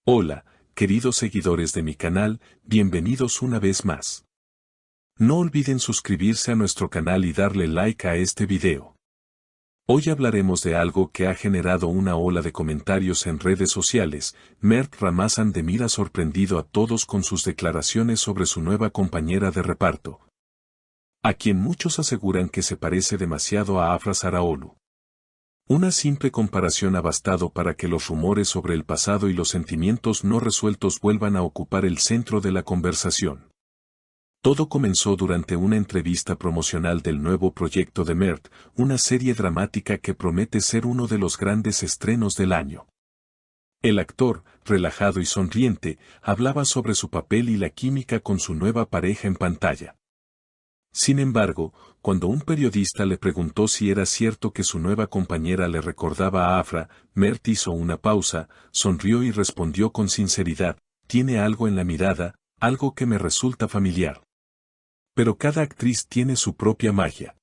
Hola, queridos seguidores de mi canal, bienvenidos una vez más. No olviden suscribirse a nuestro canal y darle like a este video. Hoy hablaremos de algo que ha generado una ola de comentarios en redes sociales. Mert Ramazan-Demir ha sorprendido a todos con sus declaraciones sobre su nueva compañera de reparto, a quien muchos aseguran que se parece demasiado a Afra Saraaolu. Una simple comparación ha bastado para que los rumores sobre el pasado y los sentimientos no resueltos vuelvan a ocupar el centro de la conversación. Todo comenzó durante una entrevista promocional del nuevo proyecto de Mert, una serie dramática que promete ser uno de los grandes estrenos del año. El actor, relajado y sonriente, hablaba sobre su papel y la química con su nueva pareja en pantalla. Sin embargo, cuando un periodista le preguntó si era cierto que su nueva compañera le recordaba a Afra, Mert hizo una pausa, sonrió y respondió con sinceridad: tiene algo en la mirada, algo que me resulta familiar. Pero cada actriz tiene su propia magia.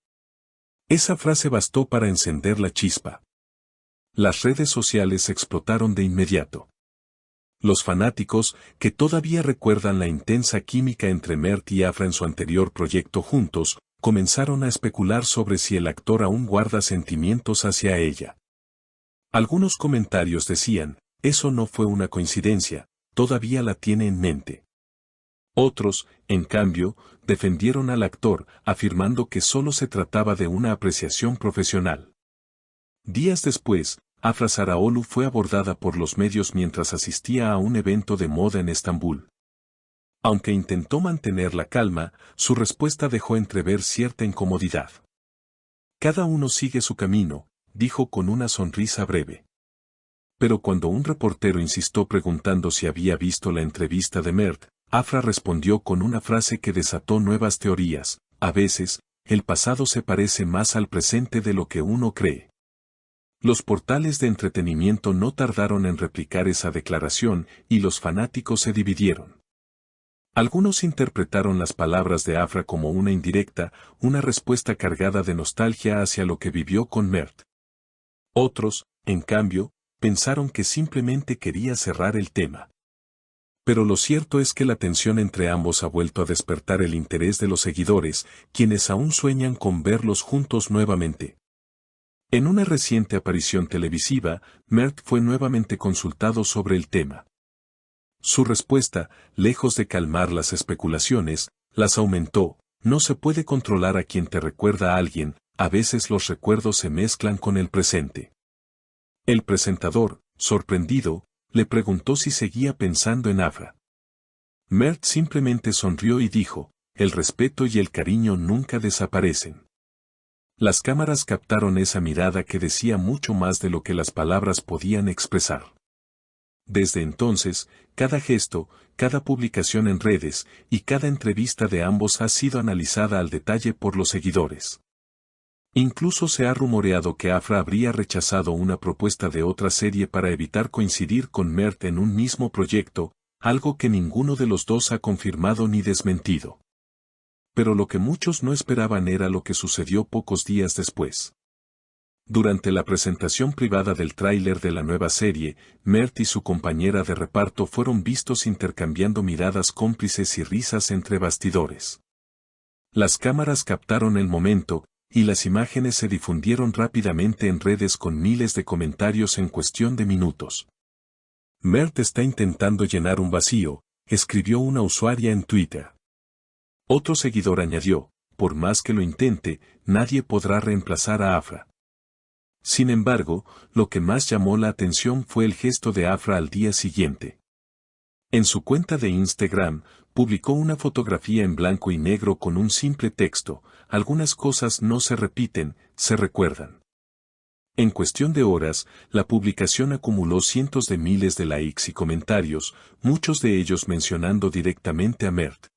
Esa frase bastó para encender la chispa. Las redes sociales explotaron de inmediato. Los fanáticos, que todavía recuerdan la intensa química entre Mert y Afra en su anterior proyecto juntos, comenzaron a especular sobre si el actor aún guarda sentimientos hacia ella. Algunos comentarios decían: eso no fue una coincidencia, todavía la tiene en mente. Otros, en cambio, defendieron al actor, afirmando que solo se trataba de una apreciación profesional. Días después, Afra Saraaolu fue abordada por los medios mientras asistía a un evento de moda en Estambul. Aunque intentó mantener la calma, su respuesta dejó entrever cierta incomodidad. Cada uno sigue su camino, dijo con una sonrisa breve. Pero cuando un reportero insistió preguntando si había visto la entrevista de Mert, Afra respondió con una frase que desató nuevas teorías: a veces, el pasado se parece más al presente de lo que uno cree. Los portales de entretenimiento no tardaron en replicar esa declaración y los fanáticos se dividieron. Algunos interpretaron las palabras de Afra como una indirecta, una respuesta cargada de nostalgia hacia lo que vivió con Mert. Otros, en cambio, pensaron que simplemente quería cerrar el tema. Pero lo cierto es que la tensión entre ambos ha vuelto a despertar el interés de los seguidores, quienes aún sueñan con verlos juntos nuevamente. En una reciente aparición televisiva, Mert fue nuevamente consultado sobre el tema. Su respuesta, lejos de calmar las especulaciones, las aumentó: no se puede controlar a quien te recuerda a alguien, a veces los recuerdos se mezclan con el presente. El presentador, sorprendido, le preguntó si seguía pensando en Afra. Mert simplemente sonrió y dijo: el respeto y el cariño nunca desaparecen. Las cámaras captaron esa mirada que decía mucho más de lo que las palabras podían expresar. Desde entonces, cada gesto, cada publicación en redes y cada entrevista de ambos ha sido analizada al detalle por los seguidores. Incluso se ha rumoreado que Afra habría rechazado una propuesta de otra serie para evitar coincidir con Mert en un mismo proyecto, algo que ninguno de los dos ha confirmado ni desmentido. Pero lo que muchos no esperaban era lo que sucedió pocos días después. Durante la presentación privada del tráiler de la nueva serie, Mert y su compañera de reparto fueron vistos intercambiando miradas cómplices y risas entre bastidores. Las cámaras captaron el momento, y las imágenes se difundieron rápidamente en redes con miles de comentarios en cuestión de minutos. Mert está intentando llenar un vacío, escribió una usuaria en Twitter. Otro seguidor añadió: por más que lo intente, nadie podrá reemplazar a Afra. Sin embargo, lo que más llamó la atención fue el gesto de Afra al día siguiente. En su cuenta de Instagram, publicó una fotografía en blanco y negro con un simple texto: algunas cosas no se repiten, se recuerdan. En cuestión de horas, la publicación acumuló cientos de miles de likes y comentarios, muchos de ellos mencionando directamente a Mert.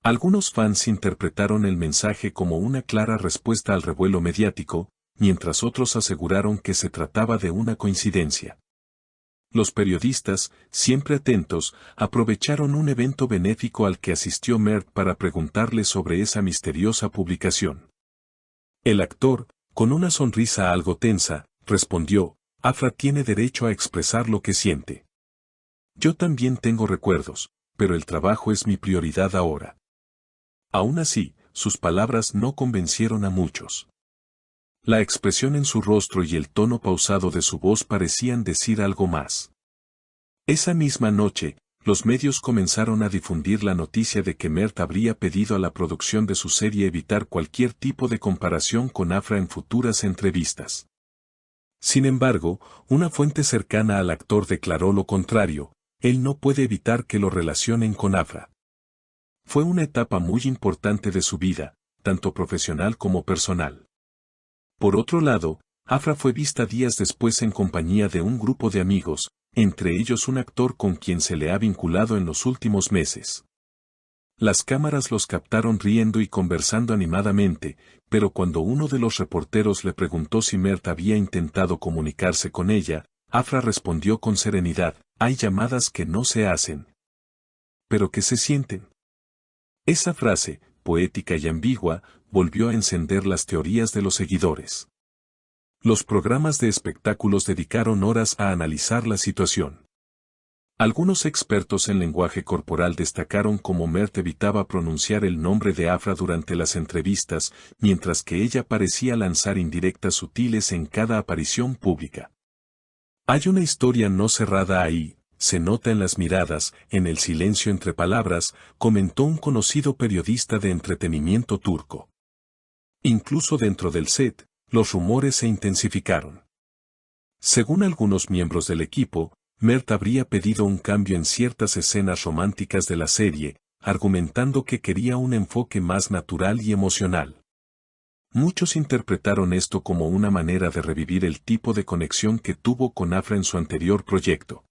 Algunos fans interpretaron el mensaje como una clara respuesta al revuelo mediático, mientras otros aseguraron que se trataba de una coincidencia. Los periodistas, siempre atentos, aprovecharon un evento benéfico al que asistió Mert para preguntarle sobre esa misteriosa publicación. El actor, con una sonrisa algo tensa, respondió: Afra tiene derecho a expresar lo que siente. Yo también tengo recuerdos, pero el trabajo es mi prioridad ahora. Aún así, sus palabras no convencieron a muchos. La expresión en su rostro y el tono pausado de su voz parecían decir algo más. Esa misma noche, los medios comenzaron a difundir la noticia de que Mert habría pedido a la producción de su serie evitar cualquier tipo de comparación con Afra en futuras entrevistas. Sin embargo, una fuente cercana al actor declaró lo contrario: él no puede evitar que lo relacionen con Afra. Fue una etapa muy importante de su vida, tanto profesional como personal. Por otro lado, Afra fue vista días después en compañía de un grupo de amigos, entre ellos un actor con quien se le ha vinculado en los últimos meses. Las cámaras los captaron riendo y conversando animadamente, pero cuando uno de los reporteros le preguntó si Mert había intentado comunicarse con ella, Afra respondió con serenidad: hay llamadas que no se hacen, pero que se sienten. Esa frase, poética y ambigua, volvió a encender las teorías de los seguidores. Los programas de espectáculos dedicaron horas a analizar la situación. Algunos expertos en lenguaje corporal destacaron cómo Mert evitaba pronunciar el nombre de Afra durante las entrevistas, mientras que ella parecía lanzar indirectas sutiles en cada aparición pública. Hay una historia no cerrada ahí, se nota en las miradas, en el silencio entre palabras, comentó un conocido periodista de entretenimiento turco. Incluso dentro del set, los rumores se intensificaron. Según algunos miembros del equipo, Mert habría pedido un cambio en ciertas escenas románticas de la serie, argumentando que quería un enfoque más natural y emocional. Muchos interpretaron esto como una manera de revivir el tipo de conexión que tuvo con Afra en su anterior proyecto.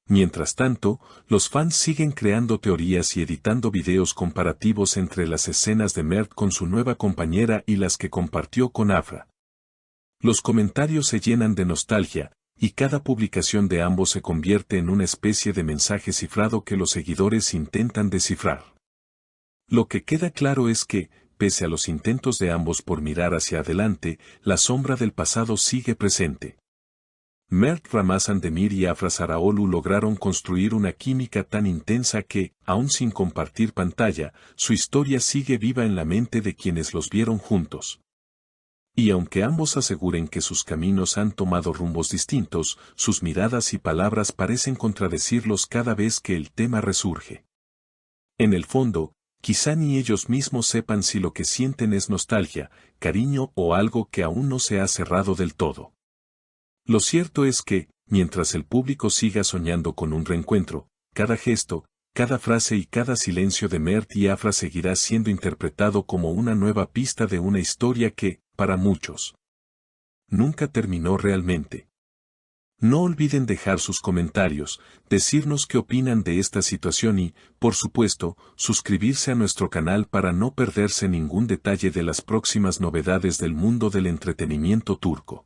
Mientras tanto, los fans siguen creando teorías y editando videos comparativos entre las escenas de Mert con su nueva compañera y las que compartió con Afra. Los comentarios se llenan de nostalgia, y cada publicación de ambos se convierte en una especie de mensaje cifrado que los seguidores intentan descifrar. Lo que queda claro es que, pese a los intentos de ambos por mirar hacia adelante, la sombra del pasado sigue presente. Mert Ramazandemir y Afra Sarıoğlu lograron construir una química tan intensa que, aun sin compartir pantalla, su historia sigue viva en la mente de quienes los vieron juntos. Y aunque ambos aseguren que sus caminos han tomado rumbos distintos, sus miradas y palabras parecen contradecirlos cada vez que el tema resurge. En el fondo, quizá ni ellos mismos sepan si lo que sienten es nostalgia, cariño o algo que aún no se ha cerrado del todo. Lo cierto es que, mientras el público siga soñando con un reencuentro, cada gesto, cada frase y cada silencio de Mert y Afra seguirá siendo interpretado como una nueva pista de una historia que, para muchos, nunca terminó realmente. No olviden dejar sus comentarios, decirnos qué opinan de esta situación y, por supuesto, suscribirse a nuestro canal para no perderse ningún detalle de las próximas novedades del mundo del entretenimiento turco.